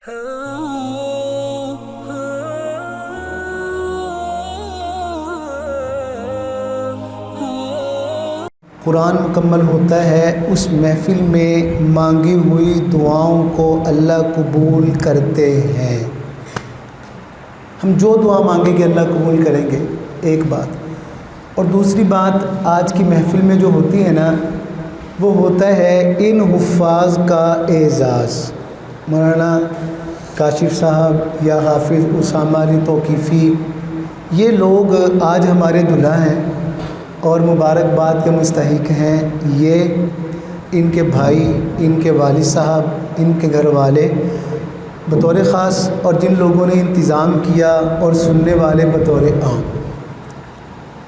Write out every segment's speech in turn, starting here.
قرآن مکمل ہوتا ہے اس محفل میں مانگی ہوئی دعاؤں کو اللہ قبول کرتے ہیں۔ ہم جو دعا مانگیں گے اللہ قبول کریں گے، ایک بات۔ اور دوسری بات آج کی محفل میں جو ہوتی ہے نا، وہ ہوتا ہے ان حفاظ کا اعزاز۔ مولانا کاشف صاحب یا حافظ اسامہ علی توقیفی، یہ لوگ آج ہمارے دلہا ہیں اور مبارکباد کے مستحق ہیں۔ یہ ان کے بھائی، ان کے والد صاحب، ان کے گھر والے بطور خاص، اور جن لوگوں نے انتظام کیا اور سننے والے بطور عام۔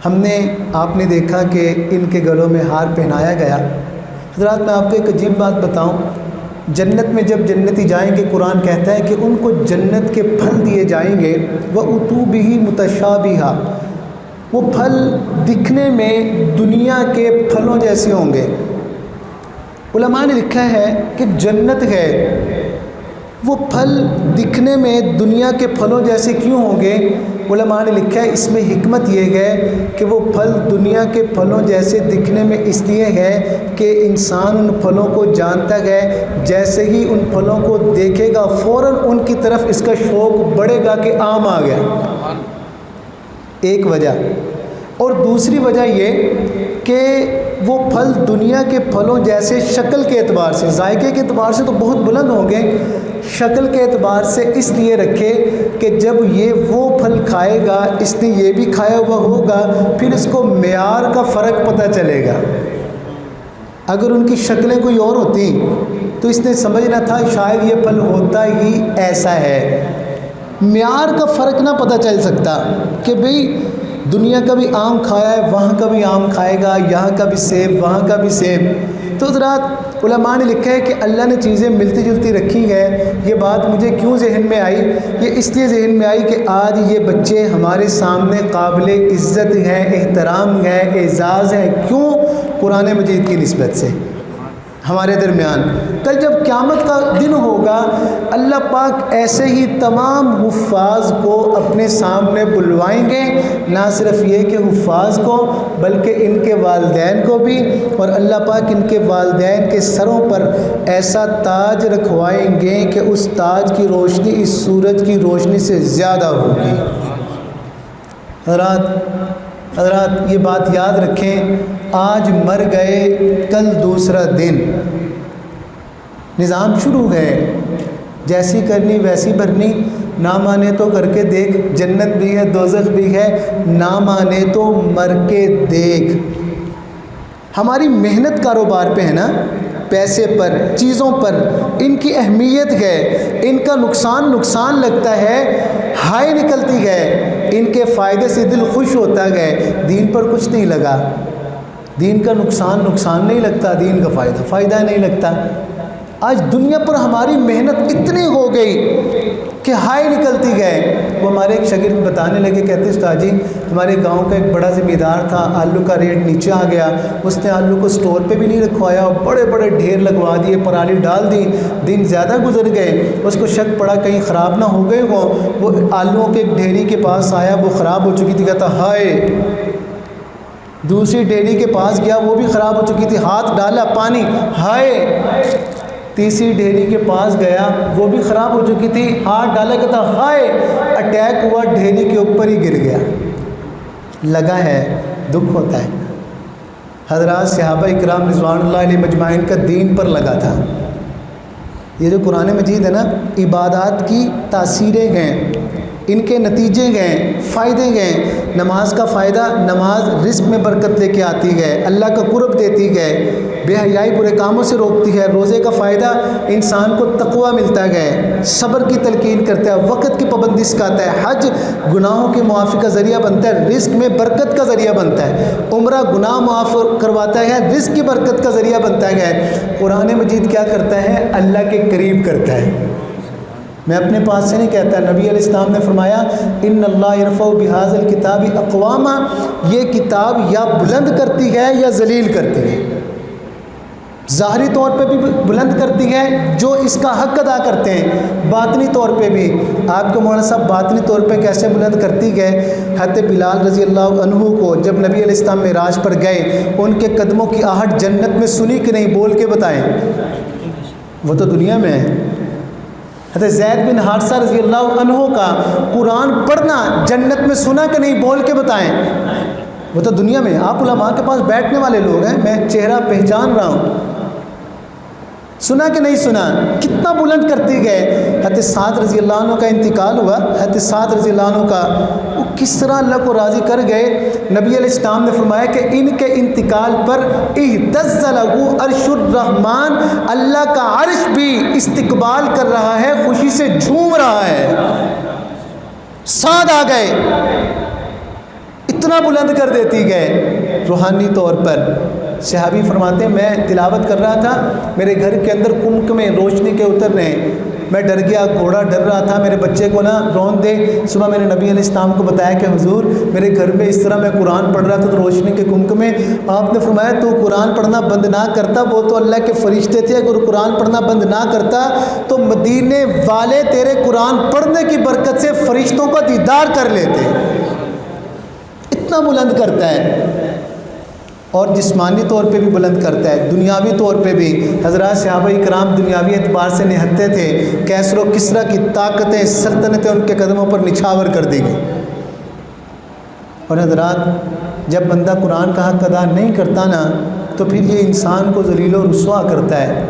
ہم نے آپ نے دیکھا کہ ان کے گلوں میں ہار پہنایا گیا۔ حضرات میں آپ کو ایک عجیب بات بتاؤں، جنت میں جب جنتی جائیں گے، قرآن کہتا ہے کہ ان کو جنت کے پھل دیے جائیں گے، وَأُتُوا بِهِ مُتَشَابِهًا، وہ پھل دکھنے میں دنیا کے پھلوں جیسے ہوں گے۔ علماء نے لکھا ہے کہ جنت ہے، وہ پھل دکھنے میں دنیا کے پھلوں جیسے کیوں ہوں گے؟ علماء نے لکھا ہے اس میں حکمت یہ ہے کہ وہ پھل دنیا کے پھلوں جیسے دکھنے میں اس لیے ہے کہ انسان ان پھلوں کو جانتا ہے، جیسے ہی ان پھلوں کو دیکھے گا فوراً ان کی طرف اس کا شوق بڑھے گا کہ آم آ گیا، ایک وجہ۔ اور دوسری وجہ یہ کہ وہ پھل دنیا کے پھلوں جیسے شکل کے اعتبار سے، ذائقے کے اعتبار سے تو بہت بلند ہوں گے، شکل کے اعتبار سے اس لیے رکھے کہ جب یہ وہ پھل کھائے گا، اس نے یہ بھی کھایا ہوا ہوگا، پھر اس کو معیار کا فرق پتہ چلے گا۔ اگر ان کی شکلیں کوئی اور ہوتی تو اس نے سمجھنا تھا شاید یہ پھل ہوتا ہی ایسا ہے۔ معیار کا فرق نہ پتہ چل سکتا کہ بھئی دنیا کا بھی آم کھایا ہے، وہاں کا بھی آم کھائے گا، یہاں کا بھی سیب، وہاں کا بھی سیب۔ تو حضرات علماء نے لکھا ہے کہ اللہ نے چیزیں ملتی جلتی رکھی ہیں۔ یہ بات مجھے کیوں ذہن میں آئی؟ یہ اس لیے ذہن میں آئی کہ آج یہ بچے ہمارے سامنے قابل عزت ہیں، احترام ہیں، اعزاز ہیں۔ کیوں؟ قرآن مجید کی نسبت سے ہمارے درمیان۔ کل جب قیامت کا دن ہوگا، اللہ پاک ایسے ہی تمام حفاظ کو اپنے سامنے بلوائیں گے، نہ صرف یہ کہ حفاظ کو بلکہ ان کے والدین کو بھی، اور اللہ پاک ان کے والدین کے سروں پر ایسا تاج رکھوائیں گے کہ اس تاج کی روشنی اس سورج کی روشنی سے زیادہ ہوگی۔ حضرات یہ بات یاد رکھیں، آج مر گئے کل دوسرا دن، نظام شروع ہے، جیسی کرنی ویسی بھرنی، نہ مانے تو کر کے دیکھ، جنت بھی ہے دوزخ بھی ہے، نہ مانے تو مر کے دیکھ۔ ہماری محنت کاروبار پہ ہے نا، پیسے پر، چیزوں پر، ان کی اہمیت ہے، ان کا نقصان لگتا ہے، ہائے نکلتی ہے، ان کے فائدے سے دل خوش ہوتا ہے، دین پر کچھ نہیں لگا۔ دین کا نقصان نہیں لگتا، دین کا فائدہ نہیں لگتا۔ آج دنیا پر ہماری محنت اتنی ہو گئی کہ ہائے نکلتی گئے۔ وہ ہمارے ایک شاگرد بتانے لگے، کہتے استاد جی ہمارے گاؤں کا ایک بڑا زمیندار تھا، آلو کا ریٹ نیچے آ گیا، اس نے آلو کو سٹور پہ بھی نہیں رکھوایا اور بڑے بڑے ڈھیر لگوا دیے، پرالی ڈال دی، دن زیادہ گزر گئے، اس کو شک پڑا کہیں خراب نہ ہو گئے ہوں۔ وہ آلوؤں کے ڈھیری کے پاس آیا، وہ خراب ہو چکی تھی، کہتا ہائے۔ دوسری ڈیری کے پاس گیا، وہ بھی خراب ہو چکی تھی، ہاتھ ڈالا پانی، ہائے۔ تیسری ڈیری کے پاس گیا، وہ بھی خراب ہو چکی تھی، ہاتھ ڈالا، کہتا ہائے۔ اٹیک ہوا، ڈیری کے اوپر ہی گر گیا۔ لگا ہے، دکھ ہوتا ہے۔ حضرات صحابہ اکرام رضوان اللہ علیہ مجمعین کا دین پر لگا تھا۔ یہ جو قرآن مجید ہے نا، عبادات کی تاثیریں ہیں، ان کے نتیجے گئے، فائدے گئے۔ نماز کا فائدہ، نماز رزق میں برکت لے کے آتی ہے، اللہ کا قرب دیتی ہے، بے حیائی برے کاموں سے روکتی ہے۔ روزے کا فائدہ انسان کو تقویٰ ملتا ہے، صبر کی تلقین کرتا ہے، وقت کی پابندی سکھاتا ہے۔ حج گناہوں کے معافی کا ذریعہ بنتا ہے، رزق میں برکت کا ذریعہ بنتا ہے۔ عمرہ گناہ معاف کرواتا ہے، رزق کی برکت کا ذریعہ بنتا ہے۔ قرآن مجید کیا کرتا ہے؟ اللہ کے قریب کرتا ہے۔ میں اپنے پاس سے نہیں کہتا، نبی علیہ السلام نے فرمایا ان اللہ یرفع بہذا الکتاب اقواما، یہ کتاب یا بلند کرتی ہے یا ذلیل کرتی ہے۔ ظاہری طور پہ بھی بلند کرتی ہے جو اس کا حق ادا کرتے ہیں، باطنی طور پہ بھی۔ آپ کے مولانا صاحب باطنی طور پہ کیسے بلند کرتی گئے؟ حضرت بلال رضی اللہ عنہ کو جب نبی علیہ السلام معراج پر گئے، ان کے قدموں کی آہٹ جنت میں سنی کہ نہیں؟ بول کے بتائیں، وہ تو دنیا میں ہے۔ حضرت زید بن حارثہ رضی اللہ عنہ کا قرآن پڑھنا جنت میں سنا کہ نہیں؟ بول کے بتائیں، وہ تو دنیا میں۔ آپ علماء کے پاس بیٹھنے والے لوگ ہیں، میں چہرہ پہچان رہا ہوں، سنا کہ نہیں سنا؟ کتنا بلند کرتی گئے۔ حضرت سعد رضی اللہ عنہ کا انتقال ہوا، حضرت سعد رضی اللہ عنہ کا، وہ کس طرح اللہ کو راضی کر گئے۔ نبی علیہ السلام نے فرمایا کہ ان کے انتقال پر اہتز لہ عرش الرحمن، اللہ کا عرش بھی استقبال کر رہا ہے، خوشی سے جھوم رہا ہے۔ سعد آ گئے، اتنا بلند کر دیتی گئے روحانی طور پر۔ صحابی فرماتے ہیں میں تلاوت کر رہا تھا، میرے گھر کے اندر کمکمے روشنی کے اتر رہے ہیں، میں ڈر گیا، گھوڑا ڈر رہا تھا میرے بچے کو نہ رون دے۔ صبح میں نے نبی علیہ السلام کو بتایا کہ حضور میرے گھر میں اس طرح میں قرآن پڑھ رہا تھا تو روشنی کے کمکمے۔ آپ نے فرمایا تو قرآن پڑھنا بند نہ کرتا، وہ تو اللہ کے فرشتے تھے، اگر قرآن پڑھنا بند نہ کرتا تو مدینے والے تیرے قرآن پڑھنے کی برکت سے فرشتوں کا دیدار کر لیتے۔ اتنا بلند کرتا ہے، اور جسمانی طور پہ بھی بلند کرتا ہے، دنیاوی طور پہ بھی۔ حضرات صحابہ کرام دنیاوی اعتبار سے نہتے تھے، کیسر و کسریٰ کی طاقتیں، سلطنتیں ان کے قدموں پر نچھاور کر دی گئی۔ اور حضرات جب بندہ قرآن کا حق ادا نہیں کرتا نا تو پھر یہ انسان کو ذلیل و رسوا کرتا ہے۔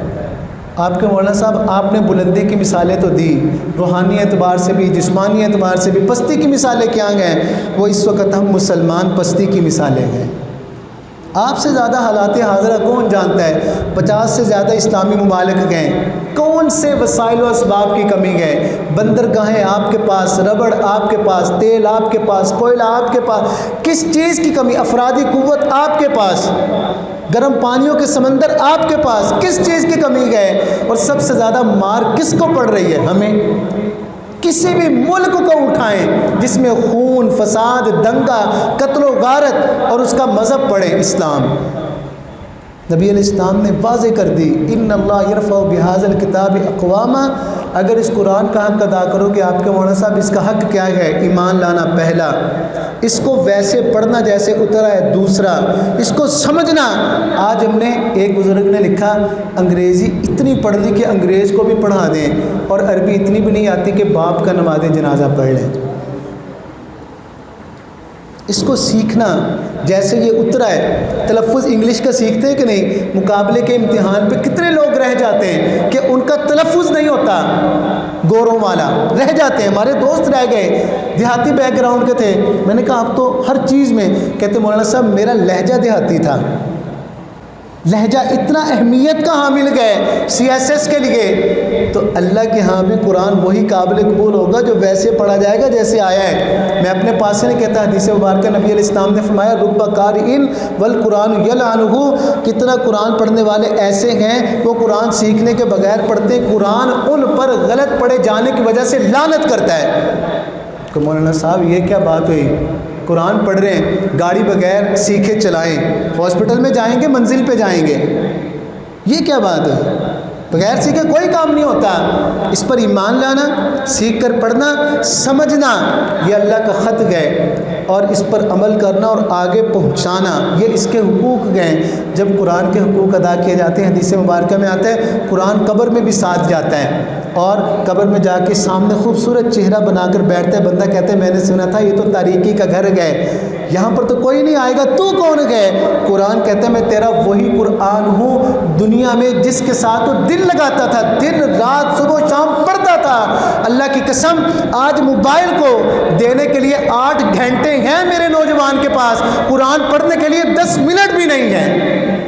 آپ کے مولانا صاحب آپ نے بلندی کی مثالیں تو دی، روحانی اعتبار سے بھی جسمانی اعتبار سے بھی۔ پستی کی مثالیں کیا ہیں؟ وہ اس وقت ہم مسلمان پستی کی مثالیں ہیں۔ آپ سے زیادہ حالات حاضرہ کون جانتا ہے؟ 50 سے زیادہ اسلامی ممالک گئے، کون سے وسائل و اسباب کی کمی گئے؟ بندرگاہیں آپ کے پاس، ربڑ آپ کے پاس، تیل آپ کے پاس، کوئلہ آپ کے پاس، کس چیز کی کمی؟ افرادی قوت آپ کے پاس، گرم پانیوں کے سمندر آپ کے پاس، کس چیز کی کمی گئے؟ اور سب سے زیادہ مار کس کو پڑ رہی ہے؟ ہمیں۔ کسی بھی ملک کو اٹھائیں جس میں خون، فساد، دنگا، قتل و غارت اور اس کا مذہب پڑھے اسلام۔ نبی علیہ السلام نے واضح کر دی ان اللہ یرفع بہذا الکتاب اقواما، اگر اس قرآن کا حق ادا کرو کہ آپ کے مولانا صاحب اس کا حق کیا ہے؟ ایمان لانا پہلا، اس کو ویسے پڑھنا جیسے اترا ہے دوسرا، اس کو سمجھنا۔ آج ہم نے، ایک بزرگ نے لکھا انگریزی اتنی پڑھ لی کہ انگریز کو بھی پڑھا دیں، اور عربی اتنی بھی نہیں آتی کہ باپ کا نماز جنازہ پڑھ لیں۔ اس کو سیکھنا جیسے یہ اترا ہے۔ تلفظ انگلش کا سیکھتے ہیں کہ نہیں؟ مقابلے کے امتحان پہ کتنے لوگ رہ جاتے ہیں کہ ان کا تلفظ نہیں ہوتا، گوروں والا رہ جاتے ہیں۔ ہمارے دوست رہ گئے، دیہاتی بیک گراؤنڈ کے تھے، میں نے کہا آپ تو ہر چیز میں، کہتے مولانا صاحب میرا لہجہ دیہاتی تھا۔ لہجہ اتنا اہمیت کا حامل گئے سی ایس ایس کے لیے، تو اللہ کے ہاں بھی قرآن وہی قابل قبول ہوگا جو ویسے پڑھا جائے گا جیسے آیا ہے۔ میں اپنے پاس سے نہیں کہتا، حدیث مبارکہ نبی علیہ السلام نے فرمایا رب قارئ والقرآن یلعنہ، کتنا قرآن پڑھنے والے ایسے ہیں وہ قرآن سیکھنے کے بغیر پڑھتے، قرآن ان پر غلط پڑھے جانے کی وجہ سے لعنت کرتا ہے۔ تو مولانا صاحب یہ کیا بات ہوئی؟ قرآن پڑھ رہے ہیں، گاڑی بغیر سیکھے چلائیں، ہاسپٹل میں جائیں گے منزل پہ جائیں گے، یہ کیا بات ہے؟ بغیر سیکھے کوئی کام نہیں ہوتا۔ اس پر ایمان لانا، سیکھ کر پڑھنا، سمجھنا، یہ اللہ کا خط گئے، اور اس پر عمل کرنا اور آگے پہنچانا، یہ اس کے حقوق گئے۔ جب قرآن کے حقوق ادا کیے جاتے ہیں، حدیث مبارکہ میں آتا ہے قرآن قبر میں بھی ساتھ جاتا ہے، اور قبر میں جا کے سامنے خوبصورت چہرہ بنا کر بیٹھتا ہے، بندہ کہتا ہے میں نے سنا تھا یہ تو تاریکی کا گھر گئے، یہاں پر تو کوئی نہیں آئے گا، تو کون گئے؟ قرآن کہتا ہے میں تیرا وہی قرآن ہوں دنیا میں جس کے ساتھ تو دل لگاتا تھا، دن رات صبح و شام پڑھتا تھا۔ اللہ کی قسم آج موبائل کو دینے کے لیے 8 گھنٹے ہیں میرے نوجوان کے پاس، قرآن پڑھنے کے لیے 10 منٹ بھی نہیں ہے۔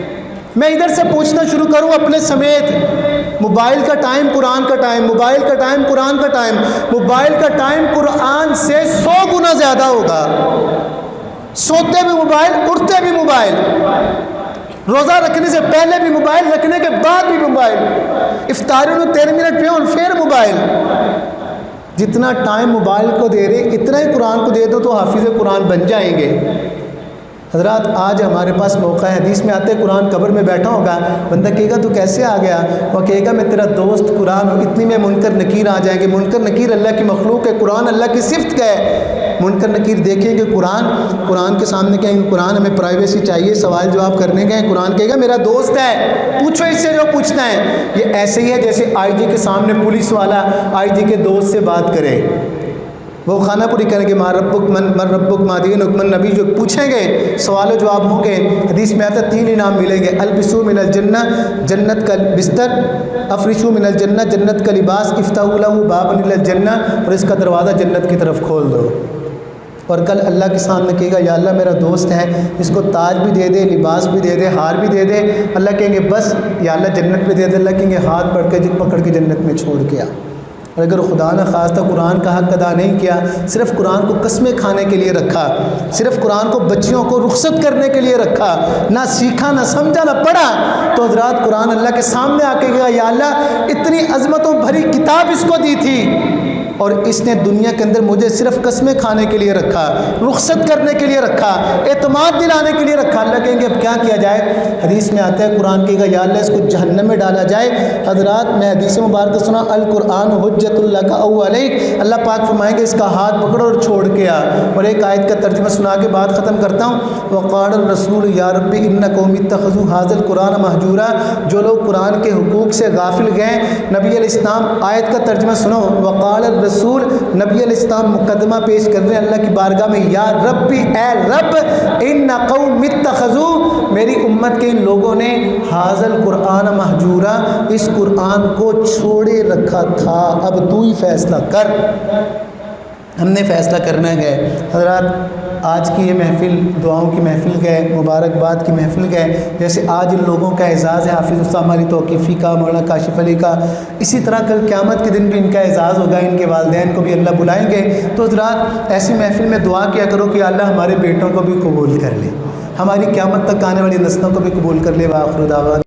میں ادھر سے پوچھنا شروع کروں اپنے سمیت، موبائل کا ٹائم قرآن کا ٹائم، موبائل کا ٹائم قرآن کا ٹائم، موبائل کا ٹائم قرآن سے 100 گنا زیادہ ہوگا۔ سوتے بھی موبائل، اٹھتے بھی موبائل، روزہ رکھنے سے پہلے بھی موبائل، رکھنے کے بعد بھی موبائل، افطاری میں 13 منٹ پھر موبائل۔ جتنا ٹائم موبائل کو دے رہے اتنا ہی قرآن کو دے دو تو حافظ قرآن بن جائیں گے۔ حضرات آج ہمارے پاس موقع ہے، حدیث میں آتے ہیں قرآن قبر میں بیٹھا ہوگا، بندہ کہے گا تو کیسے آ گیا؟ وہ کہے گا میں تیرا دوست قرآن ہوں، اتنی میں منکر نکیر آ جائیں گے۔ منکر نکیر اللہ کی مخلوق ہے، قرآن اللہ کی صفت کا ہے۔ منکر نکیر دیکھیں گے قرآن کے سامنے کہیں گے قرآن ہمیں پرائیویسی چاہیے، سوال جواب کرنے گئے، قرآن کہے گا میرا دوست ہے، پوچھو اس سے جو پوچھنا ہے۔ یہ ایسے ہی ہے جیسے آئی جی کے سامنے پولیس والا آئی جی کے دوست سے بات کرے، وہ خانہ پوری کریں گے، مار ربک من ربک ما دینک من نبی، جو پوچھیں گے سوال و جواب ہوں گے۔ حدیث میں آتا ہے 3 انعام ملیں گے، البسو من الجنہ، جنت کا بستر، افرشو من الجنہ، جنت کا لباس، افتحوا لہ بابا الی الجنہ، اور اس کا دروازہ جنت کی طرف کھول دو۔ اور کل اللہ کے سامنے کہے گا یا اللہ میرا دوست ہے، اس کو تاج بھی دے دے، لباس بھی دے دے، ہار بھی دے دے۔ اللہ کہیں گے بس یا اللہ جنت بھی دے دے۔ اللہ کہیں گے ہاتھ پکڑ کے جنت میں چھوڑ کے آ۔ اور اگر خدا نہ خواستہ قرآن کا حق ادا نہیں کیا، صرف قرآن کو قسمیں کھانے کے لیے رکھا، صرف قرآن کو بچیوں کو رخصت کرنے کے لیے رکھا، نہ سیکھا نہ سمجھا نہ پڑھا، تو حضرات قرآن اللہ کے سامنے آ کے گیا یا اللہ اتنی عظمتوں بھری کتاب اس کو دی تھی اور اس نے دنیا کے اندر مجھے صرف قسمیں کھانے کے لیے رکھا، رخصت کرنے کے لیے رکھا، اعتماد دلانے کے لیے رکھا۔ اللہ کہیں گے اب کیا کیا جائے؟ حدیث میں آتا ہے قرآن کہے گا یا اللہ اس کو جہنم میں ڈالا جائے۔ حضرات میں حدیث مبارکہ سنا القرآن حجت اللہ کا او علیک، اللہ پاک فرمائیں گے اس کا ہاتھ پکڑو اور چھوڑ کے آ۔ اور ایک آیت کا ترجمہ سنا کے بات ختم کرتا ہوں۔ وقال الرسول یا رب ان قوم اتخذوا هذا القرآن مہجورا، جو لوگ قرآن کے حقوق سے غافل گئے، نبی علیہ السلام آیت کا ترجمہ سنو، وقال رسول، نبی علیہ السلام مقدمہ پیش کر رہے ہیں اللہ کی بارگاہ میں، یا ربی اے رب، ان قوم اتخذوا، میری امت کے ان لوگوں نے ھذا القرآن مہجورا، اس قرآن کو چھوڑے رکھا تھا، اب تو ہی فیصلہ کر۔ ہم نے فیصلہ کرنا ہے۔ حضرات آج کی یہ محفل دعاؤں کی محفل گئے، مبارکباد کی محفل گئے، جیسے آج ان لوگوں کا اعزاز ہے، حافظ اسامہ علی توقیفی کا، مولانا کاشف علی کا، اسی طرح کل قیامت کے دن بھی ان کا اعزاز ہوگا، ان کے والدین کو بھی اللہ بلائیں گے۔ تو حضرات ایسی محفل میں دعا کیا کرو کہ اللہ ہمارے بیٹوں کو بھی قبول کر لے، ہماری قیامت تک آنے والی نسلوں کو بھی قبول کر لے۔ وآخر دعوانا